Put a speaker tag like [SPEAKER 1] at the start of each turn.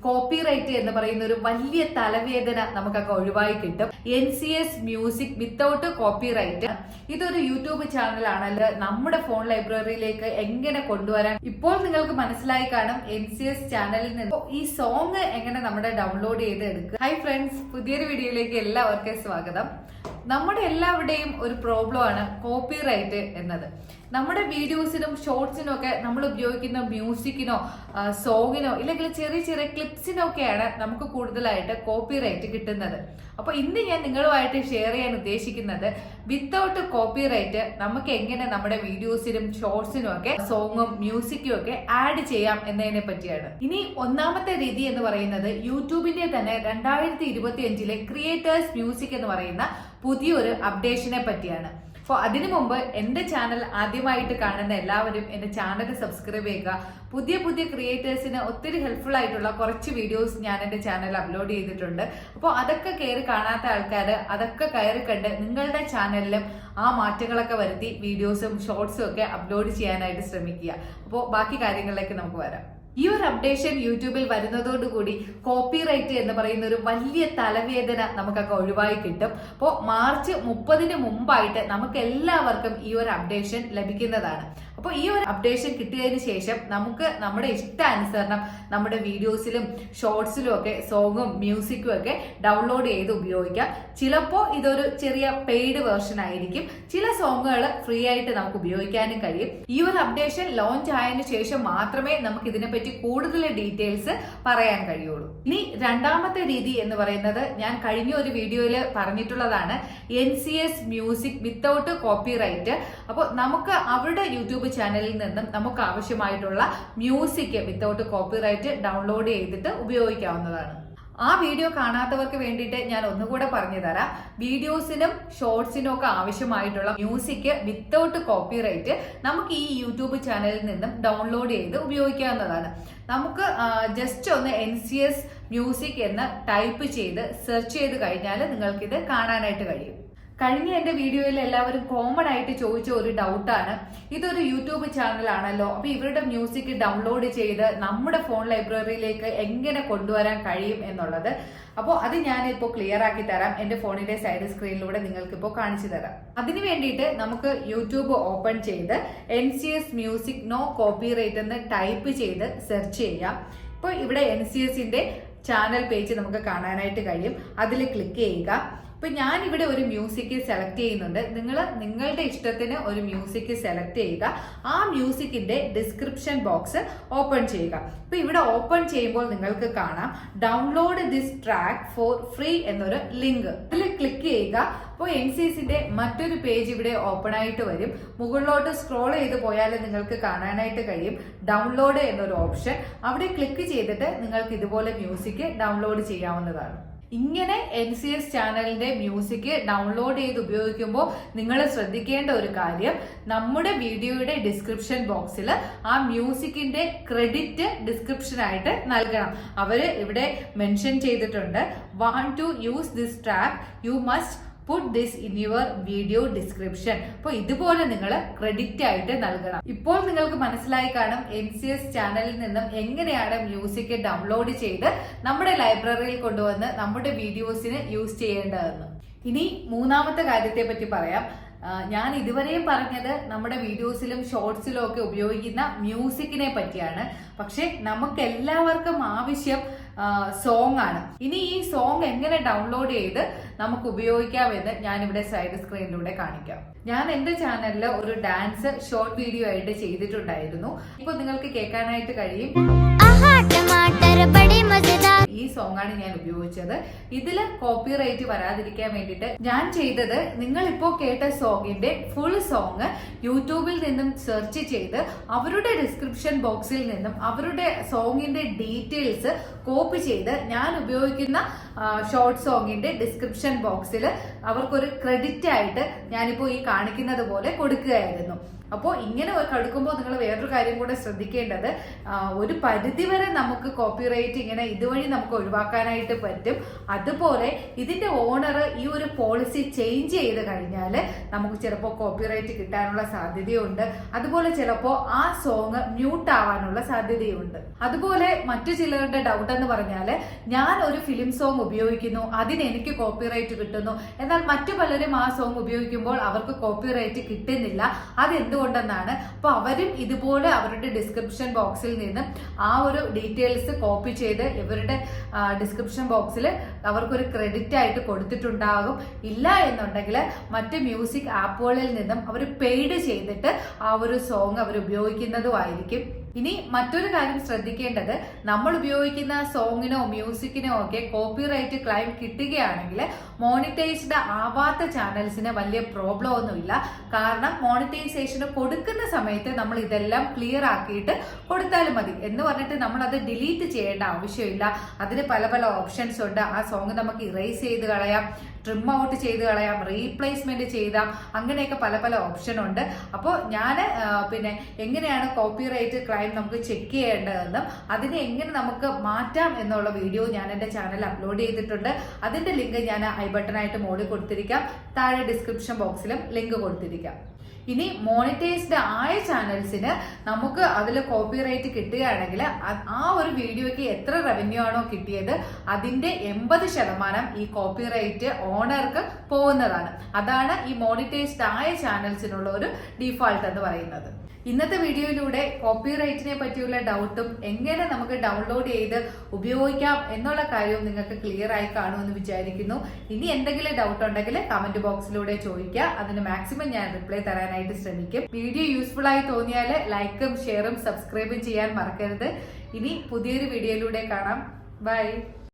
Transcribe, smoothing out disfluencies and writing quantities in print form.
[SPEAKER 1] Copyright എന്ന് പറയുന്ന ഒരു വലിയ തലവേദന നമുക്കൊക്കെ ഒഴിവായി കിട്ടും. NCS മ്യൂസിക് വിത്തൗട്ട് കോപ്പിറൈറ്റ് ഇതൊരു യൂട്യൂബ് ചാനലാണല്ലോ. നമ്മുടെ ഫോൺ ലൈബ്രറിയിലേക്ക് എങ്ങനെ കൊണ്ടുവരാൻ ഇപ്പോൾ നിങ്ങൾക്ക് മനസ്സിലായി കാണും. NCS ചാനലിൽ നിന്ന് ഈ സോങ് എങ്ങനെ നമ്മുടെ ഡൗൺലോഡ് ചെയ്ത് എടുക്കുക. ഹായ് ഫ്രണ്ട്സ്, പുതിയൊരു വീഡിയോയിലേക്ക് എല്ലാവർക്കും സ്വാഗതം. നമ്മുടെ എല്ലാവരുടെയും ഒരു പ്രോബ്ലം ആണ് കോപ്പിറൈറ്റ് എന്നത്. നമ്മുടെ വീഡിയോസിനും ഷോർട്സിനും ഒക്കെ നമ്മൾ ഉപയോഗിക്കുന്ന മ്യൂസിക്കിനോ സോങ്ങിനോ ഇല്ലെങ്കിൽ ചെറിയ ചെറിയ ക്ലിപ്സിനോ ഒക്കെയാണ് നമുക്ക് കൂടുതലായിട്ട് കോപ്പിറൈറ്റ് കിട്ടുന്നത്. അപ്പൊ ഇന്ന് ഞാൻ നിങ്ങളുമായിട്ട് ഷെയർ ചെയ്യാൻ ഉദ്ദേശിക്കുന്നത് വിത്തൗട്ട് കോപ്പിറൈറ്റ് നമുക്ക് എങ്ങനെ നമ്മുടെ വീഡിയോസിനും ഷോർട്സിനും ഒക്കെ സോങ്ങും മ്യൂസിക്കും ഒക്കെ ആഡ് ചെയ്യാം എന്നതിനെ പറ്റിയാണ്. ഇനി ഒന്നാമത്തെ രീതി എന്ന് പറയുന്നത് യൂട്യൂബിന്റെ തന്നെ 2025 ക്രിയേറ്റേഴ്സ് മ്യൂസിക് എന്ന് പറയുന്ന പുതിയൊരു അപ്ഡേഷനെ പറ്റിയാണ്. അപ്പോൾ അതിനു മുമ്പ് എന്റെ ചാനൽ ആദ്യമായിട്ട് കാണുന്ന എല്ലാവരും എന്റെ ചാനൽ സബ്സ്ക്രൈബ് ചെയ്യുക. പുതിയ പുതിയ ക്രിയേറ്റേഴ്സിന് ഒത്തിരി ഹെൽപ്ഫുൾ ആയിട്ടുള്ള കുറച്ച് വീഡിയോസ് ഞാൻ എന്റെ ചാനൽ അപ്ലോഡ് ചെയ്തിട്ടുണ്ട്. അപ്പോൾ അതൊക്കെ കയറി കാണാത്ത ആൾക്കാർ അതൊക്കെ കയറി കണ്ട് നിങ്ങളുടെ ചാനലിലും ആ മാറ്റങ്ങളൊക്കെ വരുത്തി വീഡിയോസും ഷോർട്സും ഒക്കെ അപ്ലോഡ് ചെയ്യാനായിട്ട് ശ്രമിക്കുക. അപ്പോൾ ബാക്കി കാര്യങ്ങളിലേക്ക് നമുക്ക് വരാം. ഈ ഒരു അപ്ഡേഷൻ യൂട്യൂബിൽ വരുന്നതോടുകൂടി കോപ്പിറൈറ്റ് എന്ന് പറയുന്ന ഒരു വലിയ തലവേദന നമുക്കൊക്കെ ഒഴിവായി കിട്ടും. അപ്പോൾ മാർച്ച് 30 മുമ്പായിട്ട് നമുക്ക് എല്ലാവർക്കും ഈ ഒരു അപ്ഡേഷൻ ലഭിക്കുന്നതാണ്. അപ്പോൾ ഈ ഒരു അപ്ഡേഷൻ കിട്ടിയതിന് ശേഷം നമുക്ക് നമ്മുടെ ഇഷ്ടാനുസരണം നമ്മുടെ വീഡിയോസിലും ഷോർട്സിലും ഒക്കെ സോങ്ങും മ്യൂസിക്കും ഒക്കെ ഡൗൺലോഡ് ചെയ്ത് ഉപയോഗിക്കാം. ചിലപ്പോൾ ഇതൊരു ചെറിയ പെയ്ഡ് വേർഷൻ ആയിരിക്കും. ചില സോങ്ങുകൾ ഫ്രീ ആയിട്ട് നമുക്ക് ഉപയോഗിക്കാനും കഴിയും. ഈ ഒരു അപ്ഡേഷൻ ലോഞ്ച് ആയതിനു ശേഷം മാത്രമേ നമുക്ക് ഇതിനെപ്പറ്റി കൂടുതൽ ഡീറ്റെയിൽസ് പറയാൻ കഴിയുള്ളൂ. ഇനി രണ്ടാമത്തെ രീതി എന്ന് പറയുന്നത് ഞാൻ കഴിഞ്ഞ ഒരു വീഡിയോയിൽ പറഞ്ഞിട്ടുള്ളതാണ്, NCS മ്യൂസിക് വിത്തൗട്ട് കോപ്പിറൈറ്റ്. അപ്പോൾ നമുക്ക് അവരുടെ യൂട്യൂബ് ചാനലിൽ നിന്നും നമുക്ക് ആവശ്യമായിട്ടുള്ള മ്യൂസിക് വിത്തൗട്ട് കോപ്പിറൈറ്റ് ഡൗൺലോഡ് ചെയ്തിട്ട് ഉപയോഗിക്കാവുന്നതാണ്. ആ വീഡിയോ കാണാത്തവർക്ക് വേണ്ടിയിട്ട് ഞാൻ ഒന്നുകൂടെ പറഞ്ഞു തരാം. വീഡിയോസിനും ഷോർട്സിനും ഒക്കെ ആവശ്യമായിട്ടുള്ള മ്യൂസിക് വിത്തൗട്ട് കോപ്പിറൈറ്റ് നമുക്ക് ഈ യൂട്യൂബ് ചാനലിൽ നിന്നും ഡൗൺലോഡ് ചെയ്ത് ഉപയോഗിക്കാവുന്നതാണ്. നമുക്ക് ജസ്റ്റ് ഒന്ന് NCS മ്യൂസിക് എന്ന് ടൈപ്പ് ചെയ്ത് സെർച്ച് ചെയ്ത് കഴിഞ്ഞാൽ നിങ്ങൾക്കിത് കാണാനായിട്ട് കഴിയും. കഴിഞ്ഞ എന്റെ വീഡിയോയിൽ എല്ലാവരും കോമൺ ആയിട്ട് ചോദിച്ച ഒരു ഡൗട്ടാണ്, ഇതൊരു യൂട്യൂബ് ചാനൽ ആണല്ലോ, അപ്പൊ ഇവരുടെ മ്യൂസിക് ഡൗൺലോഡ് ചെയ്ത് നമ്മുടെ ഫോൺ ലൈബ്രറിയിലേക്ക് എങ്ങനെ കൊണ്ടുവരാൻ കഴിയും എന്നുള്ളത്. അപ്പോൾ അത് ഞാനിപ്പോൾ ക്ലിയർ ആക്കി തരാം. എന്റെ ഫോണിന്റെ സൈഡ് സ്ക്രീനിലൂടെ നിങ്ങൾക്ക് ഇപ്പോൾ കാണിച്ചു തരാം. അതിനു വേണ്ടിയിട്ട് നമുക്ക് യൂട്യൂബ് ഓപ്പൺ ചെയ്ത് NCS മ്യൂസിക് നോ കോപ്പിറൈറ്റ് എന്ന് ടൈപ്പ് ചെയ്ത് സെർച്ച് ചെയ്യാം. ഇപ്പോൾ ഇവിടെ NCSന്റെ ചാനൽ പേജ് നമുക്ക് കാണാനായിട്ട് കഴിയും. അതിൽ ക്ലിക്ക് ചെയ്യുക. ഇപ്പൊ ഞാൻ ഇവിടെ ഒരു മ്യൂസിക് സെലക്ട് ചെയ്യുന്നുണ്ട്. നിങ്ങൾ നിങ്ങളുടെ ഇഷ്ടത്തിന് ഒരു മ്യൂസിക് സെലക്ട് ചെയ്യുക. ആ മ്യൂസിക്കിന്റെ ഡിസ്ക്രിപ്ഷൻ ബോക്സ് ഓപ്പൺ ചെയ്യുക. ഇപ്പൊ ഇവിടെ ഓപ്പൺ ചെയ്യുമ്പോൾ നിങ്ങൾക്ക് കാണാം download this track four free എന്നൊരു ലിങ്ക്. അതിൽ ക്ലിക്ക് ചെയ്യുക. അപ്പോൾ NCSന്റെ മറ്റൊരു പേജ് ഇവിടെ ഓപ്പൺ ആയിട്ട് വരും. മുകളിലോട്ട് സ്ക്രോൾ ചെയ്ത് പോയാൽ നിങ്ങൾക്ക് കാണാനായിട്ട് കഴിയും ഡൗൺലോഡ് എന്നൊരു ഓപ്ഷൻ. അവിടെ ക്ലിക്ക് ചെയ്തിട്ട് നിങ്ങൾക്ക് ഇതുപോലെ മ്യൂസിക് ഡൗൺലോഡ് ചെയ്യാവുന്നതാണ്. ഇങ്ങനെ NCS ചാനലിന്റെ മ്യൂസിക് ഡൗൺലോഡ് ചെയ്ത് ഉപയോഗിക്കുമ്പോൾ നിങ്ങൾ ശ്രദ്ധിക്കേണ്ട ഒരു കാര്യം, നമ്മുടെ വീഡിയോയുടെ ഡിസ്ക്രിപ്ഷൻ ബോക്സിൽ ആ മ്യൂസിക്കിന്റെ ക്രെഡിറ്റ് ഡിസ്ക്രിപ്ഷൻ ആയിട്ട് നൽകണം. അവര് ഇവിടെ മെൻഷൻ ചെയ്തിട്ടുണ്ട്, want to use this track you must put this in your video description. അപ്പോൾ ഇതുപോലെ നിങ്ങൾ ക്രെഡിറ്റ് ആയിട്ട് നൽകണം. ഇപ്പോൾ നിങ്ങൾക്ക് മനസ്സിലായി കാണും NCS ചാനലിൽ നിന്നും എങ്ങനെയാണ് മ്യൂസിക് ഡൗൺലോഡ് ചെയ്ത് നമ്മുടെ ലൈബ്രറിയിൽ കൊണ്ടുവന്ന് നമ്മുടെ വീഡിയോസിന് യൂസ് ചെയ്യേണ്ടതെന്ന്. ഇനി മൂന്നാമത്തെ കാര്യത്തെ പറ്റി പറയാം. ഞാൻ ഇതുവരെയും പറഞ്ഞത് നമ്മുടെ വീഡിയോസിലും ഷോർട്സിലും ഒക്കെ ഉപയോഗിക്കുന്ന മ്യൂസിക്കിനെ പറ്റിയാണ്. പക്ഷെ നമുക്ക് എല്ലാവർക്കും ആവശ്യം സോങ് ആണ്. ഇനി ഈ സോങ് എങ്ങനെ ഡൗൺലോഡ് ചെയ്ത് നമുക്ക് ഉപയോഗിക്കാമെന്ന് ഞാൻ ഇവിടെ സൈഡ് സ്ക്രീനിലൂടെ കാണിക്കാം. ഞാൻ എന്റെ ചാനലിൽ ഒരു ഡാൻസ് ഷോർട്ട് വീഡിയോ ആയിട്ട് ചെയ്തിട്ടുണ്ടായിരുന്നു. ഇപ്പൊ നിങ്ങൾക്ക് കേൾക്കാനായിട്ട് കഴിയും. ഈ സോങ് ആണ് ഞാൻ ഉപയോഗിച്ചത്. ഇതില് കോപ്പിറൈറ്റ് വരാതിരിക്കാൻ വേണ്ടിയിട്ട് ഞാൻ ചെയ്തത്, നിങ്ങൾ ഇപ്പോ കേട്ട സോങ്ങിന്റെ ഫുൾ സോങ് യൂട്യൂബിൽ നിന്നും സെർച്ച് ചെയ്ത് അവരുടെ ഡിസ്ക്രിപ്ഷൻ ബോക്സിൽ നിന്നും അവരുടെ സോങ്ങിന്റെ ഡീറ്റെയിൽസ് കോപ്പി ചെയ്ത് ഞാൻ ഉപയോഗിക്കുന്ന ഷോർട്ട് സോങ്ങിന്റെ ഡിസ്ക്രിപ്ഷൻ ബോക്സിൽ അവർക്കൊരു ക്രെഡിറ്റ് ആയിട്ട് ഞാനിപ്പോ ഈ കാണിക്കുന്നത് പോലെ കൊടുക്കുകയായിരുന്നു. അപ്പോൾ ഇങ്ങനെ കടുക്കുമ്പോൾ നിങ്ങൾ വേറൊരു കാര്യം കൂടെ ശ്രദ്ധിക്കേണ്ടത്, ഒരു പരിധിവരെ നമുക്ക് കോപ്പിറൈറ്റ് ഇങ്ങനെ ഇതുവഴി നമുക്ക് ഒഴിവാക്കാനായിട്ട് പറ്റും. അതുപോലെ ഇതിന്റെ ഓണർ ഈ ഒരു പോളിസി ചേഞ്ച് ചെയ്ത് കഴിഞ്ഞാൽ നമുക്ക് ചിലപ്പോൾ കോപ്പിറൈറ്റ് കിട്ടാനുള്ള സാധ്യതയുണ്ട്. അതുപോലെ ചിലപ്പോൾ ആ സോങ് മ്യൂട്ട് ആവാനുള്ള സാധ്യതയുണ്ട്. അതുപോലെ മറ്റു ചിലരുടെ ഡൗട്ട് എന്ന് പറഞ്ഞാൽ, ഞാൻ ഒരു ഫിലിം സോങ് ഉപയോഗിക്കുന്നു, അതിന് എനിക്ക് കോപ്പിറൈറ്റ് കിട്ടുന്നു, എന്നാൽ മറ്റു പലരും ആ സോങ് ഉപയോഗിക്കുമ്പോൾ അവർക്ക് കോപ്പിറൈറ്റ് കിട്ടുന്നില്ല. അതെന്തുകൊണ്ടെന്നാണ്. അപ്പൊ അവരും ഇതുപോലെ അവരുടെ ഡിസ്ക്രിപ്ഷൻ ബോക്സിൽ നിന്ന് ആ ഒരു ഡീറ്റെയിൽസ് കോപ്പി ചെയ്ത് ഇവരുടെ ഡിസ്ക്രിപ്ഷൻ ബോക്സിൽ അവർക്കൊരു ക്രെഡിറ്റ് ആയിട്ട് കൊടുത്തിട്ടുണ്ടാകും. ഇല്ല എന്നുണ്ടെങ്കിൽ മറ്റ് മ്യൂസിക് ആപ്പുകളിൽ നിന്നും അവർ പെയ്ഡ് ചെയ്തിട്ട് ആ ഒരു സോങ് അവർ ഉപയോഗിക്കുന്നതുമായിരിക്കും. ഇനി മറ്റൊരു കാര്യം ശ്രദ്ധിക്കേണ്ടത്, നമ്മൾ ഉപയോഗിക്കുന്ന സോങ്ങിനോ മ്യൂസിക്കിനോ ഒക്കെ കോപ്പിറൈറ്റ് ക്ലെയിം കിട്ടുകയാണെങ്കിൽ മോണിറ്റൈസ്ഡ് ആവാത്ത ചാനൽസിന് വലിയ പ്രോബ്ലം ഒന്നുമില്ല. കാരണം മോണിറ്റൈസേഷന് കൊടുക്കുന്ന സമയത്ത് നമ്മൾ ഇതെല്ലാം ക്ലിയർ ആക്കിയിട്ട് കൊടുത്താലും മതി. എന്ന് പറഞ്ഞിട്ട് നമ്മൾ അത് ഡിലീറ്റ് ചെയ്യേണ്ട ആവശ്യമില്ല. അതിന് പല പല ഓപ്ഷൻസ് ഉണ്ട്. ആ സോങ് നമുക്ക് ഇറേസ് ചെയ്ത് കളയാം, ട്രിം ഔട്ട് ചെയ്ത് കളയാം, റീപ്ലേസ്മെന്റ് ചെയ്താം, അങ്ങനെയൊക്കെ പല പല ഓപ്ഷൻ ഉണ്ട്. അപ്പോൾ ഞാൻ പിന്നെ എങ്ങനെയാണ് കോപ്പിറൈറ്റ് ക്ലെയിം നമുക്ക് ചെക്ക് ചെയ്യേണ്ടതെന്നും അതിനെ എങ്ങനെ നമുക്ക് മാറ്റാം എന്നുള്ള വീഡിയോ ഞാൻ എൻ്റെ ചാനൽ അപ്ലോഡ് ചെയ്തിട്ടുണ്ട്. അതിന്റെ ലിങ്ക് ഞാൻ ഐ ബട്ടണായിട്ട് മുകളിൽ കൊടുത്തിരിക്കാം, താഴെ ഡിസ്ക്രിപ്ഷൻ ബോക്സിലും ലിങ്ക് കൊടുത്തിരിക്കാം. ഇനി മോണിറ്റൈസ്ഡ് ആയ ചാനൽസിന് നമുക്ക് അതിൽ കോപ്പിറൈറ്റ് കിട്ടുകയാണെങ്കിൽ ആ ഒരു വീഡിയോയ്ക്ക് എത്ര റവന്യൂ ആണോ കിട്ടിയത് അതിന്റെ 80% ഈ കോപ്പിറൈറ്റ് ഓണർക്ക് പോകുന്നതാണ്. അതാണ് ഈ മോണിറ്റൈസ്ഡ് ആയ ചാനൽസിനുള്ള ഒരു ഡിഫാൾട്ട് എന്ന് പറയുന്നത്. ഇന്നത്തെ വീഡിയോയിലൂടെ കോപ്പിറൈറ്റിനെ പറ്റിയുള്ള ഡൗട്ടും എങ്ങനെ നമുക്ക് ഡൗൺലോഡ് ചെയ്ത് ഉപയോഗിക്കാം എന്നുള്ള കാര്യവും നിങ്ങൾക്ക് ക്ലിയർ ആയി കാണുമെന്ന് വിചാരിക്കുന്നു. ഇനി എന്തെങ്കിലും ഡൗട്ട് ഉണ്ടെങ്കിൽ കമന്റ് ബോക്സിലൂടെ ചോദിക്കുക. അതിന് മാക്സിമം ഞാൻ റിപ്ലൈ തരാനായിട്ട് ശ്രമിക്കും. വീഡിയോ യൂസ്ഫുൾ ആയി തോന്നിയാൽ ലൈക്കും ഷെയറും സബ്സ്ക്രൈബും ചെയ്യാൻ മറക്കരുത്. ഇനി പുതിയൊരു വീഡിയോയിലൂടെ കാണാം. ബൈ.